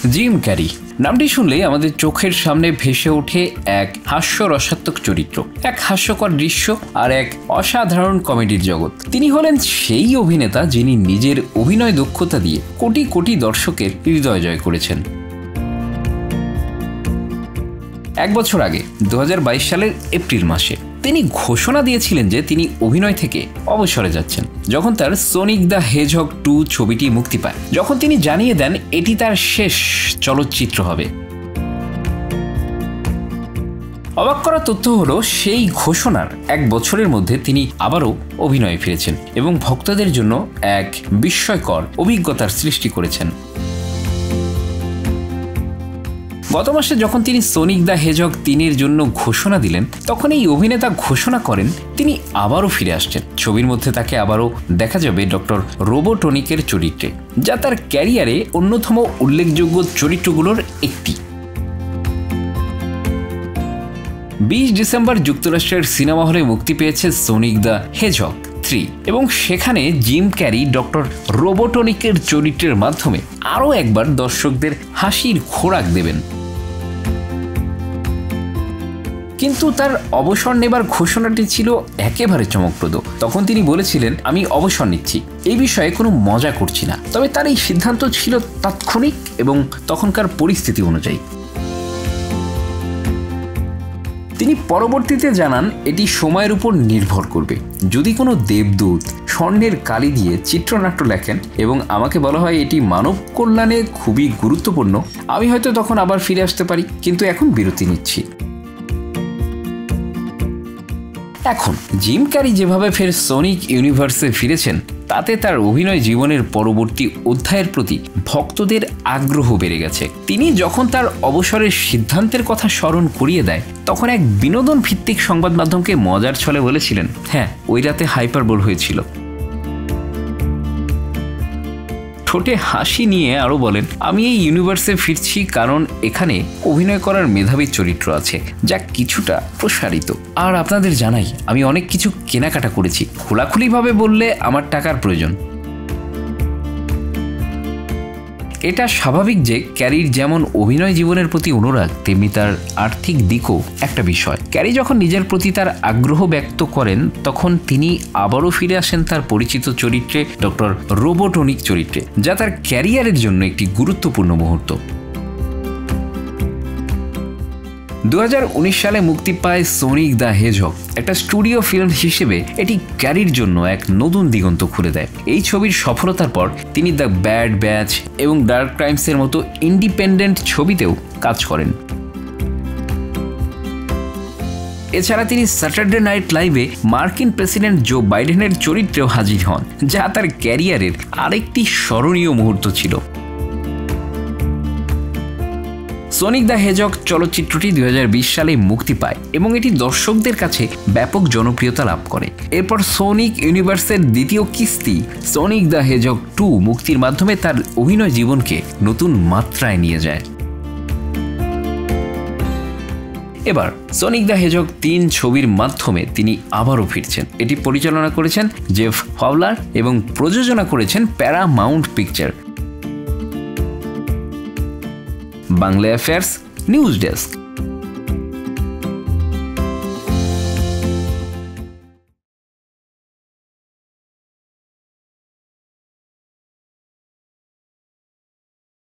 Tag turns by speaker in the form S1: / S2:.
S1: Gym carry নামটি শুনলেই আমাদের চোখের সামনে ভেসে ওঠে এক হাস্যরসাত্মক চরিত্র, এক হাস্যকর দৃশ্য আর এক অসাধারণ কমেডির জগৎ। তিনি হলেন সেই অভিনেতা যিনি নিজের অভিনয় দক্ষতা দিয়ে কোটি কোটি দর্শকের হৃদয় জয় করেছেন। 1 বছর আগে 2022 সালের এপ্রিল মাসে তিনি ঘোষণা দিয়েছিলেন যে তিনি অভিনয় থেকে অবসরে যাচ্ছেন, যখন তার সোনিক দ্য হেজহগ 2 ছবিটি মুক্তি পায়, যখন তিনি জানিয়ে দেন এটি তার শেষ চলচ্চিত্র হবে। অবাক করা তথ্য হলো, সেই ঘোষণার 1 বছরের মধ্যে তিনি আবারও অভিনয়ে ফিরেছেন এবং ভক্তদের জন্য এক বিস্ময়কর অভিজ্ঞতার সৃষ্টি করেছেন। গত মাসে যখন তিনি সোনিক দ্য হেজহগ 3 জন্য ঘোষণা দিলেন, তখন এই অভিনেতা ঘোষণা করেন তিনি আবারও ফিরে আসছেন। ছবির মধ্যে তাকে আবারও দেখা যাবে ডক্টর রোবোটনিকের চরিত্রে, যা তার ক্যারিয়ারে অন্যতম উল্লেখযোগ্য চরিত্রগুলোর একটি। 20 ডিসেম্বর যুক্তরাষ্ট্রের সিনেমা হলে মুক্তি পেয়েছে সোনিক দ্য হেজহগ 3 এবং সেখানে জিম ক্যারি ডক্টর রোবোটনিকের চরিত্রের মাধ্যমে আরও একবার দর্শকদের হাসির খোরাক দেবেন। কিন্তু তার অবসর নেবার ঘোষণাটি ছিল একেবারে চমকপ্রদ। তখন তিনি বলেছিলেন, আমি অবসর নিচ্ছি, এই বিষয়ে কোনো মজা করছি না। তবে তার এই সিদ্ধান্ত ছিল তাৎক্ষণিক এবং তখনকার পরিস্থিতি অনুযায়ী। তিনি পরবর্তীতে জানান এটি সময়ের উপর নির্ভর করবে। যদি কোনো দেবদূত স্বর্ণের কালি দিয়ে চিত্রনাট্য লেখেন এবং আমাকে বলা হয় এটি মানব কল্যাণে খুবই গুরুত্বপূর্ণ, আমি হয়তো তখন আবার ফিরে আসতে পারি, কিন্তু এখন বিরতি নিচ্ছি। এখন জিম ক্যারি যেভাবে ফের সোনিক ইউনিভার্সে ফিরেছেন, তাতে তার অভিনয় জীবনের পরবর্তী অধ্যায়ের প্রতি ভক্তদের আগ্রহ বেড়ে গেছে। তিনি যখন তার অবসরের সিদ্ধান্তের কথা স্মরণ করিয়ে দেয়, তখন এক বিনোদন ভিত্তিক সংবাদ মাধ্যমকে মজার ছলে বলেছিলেন, হ্যাঁ, ওই রাতে হাইপারবোল হয়েছিল। ঠোঁটে হাসি নিয়ে আরও বলেন, আমি এই ইউনিভার্সে ফিরছি কারণ এখানে অভিনয় করার মেধাবী চরিত্র আছে, যা কিছুটা প্রসারিত। আর আপনাদের জানাই, আমি অনেক কিছু কেনাকাটা করেছি। খোলাখুলিভাবে বললে আমার টাকার প্রয়োজন। এটা স্বাভাবিক যে ক্যারির যেমন অভিনয় জীবনের প্রতি অনুরাগ, তেমনি তার আর্থিক দিকও একটা বিষয়। ক্যারি যখন নিজের প্রতি তার আগ্রহ ব্যক্ত করেন, তখন তিনি আবারও ফিরে আসেন তার পরিচিত চরিত্রে, ডক্টর রোবোটনিক চরিত্রে, যা তার ক্যারিয়ারের জন্য একটি গুরুত্বপূর্ণ মুহূর্ত। 2019 সালে মুক্তি পায় সোনিক দ্য হেজহগ। একটা স্টুডিও ফিল্ম হিসেবে এটি ক্যারির জন্য এক নতুন দিগন্ত খুলে দেয়। এই ছবির সফলতার পর তিনি দ্য ব্যাড ব্যাচ এবং ডার্ক ক্রাইমসের মতো ইন্ডিপেন্ডেন্ট ছবিতেও কাজ করেন। এছাড়া তিনি স্যাটারডে নাইট লাইভে মার্কিন প্রেসিডেন্ট জো বাইডেনের চরিত্রেও হাজির হন, যা তার ক্যারিয়ারের আরেকটি স্মরণীয় মুহূর্ত ছিল। সোনিক দ্য হেজহগ চলচ্চিত্রটি 2020 সালে মুক্তি পায় এবং এটি দর্শকদের কাছে ব্যাপক জনপ্রিয়তা লাভ করে। এরপর সোনিক ইউনিভার্সের দ্বিতীয় কিস্তি সোনিক দ্য হেজহগ 2 মুক্তির মাধ্যমে তার অভিনয় জীবনকে নতুন মাত্রায় নিয়ে যায়। এবার সোনিক দ্য হেজহগ 3 ছবির মাধ্যমে তিনি আবারও ফিরছেন। এটি পরিচালনা করেছেন জেফ ফাওলার এবং প্রযোজনা করেছেন Paramount picture. Bangla affairs news desk.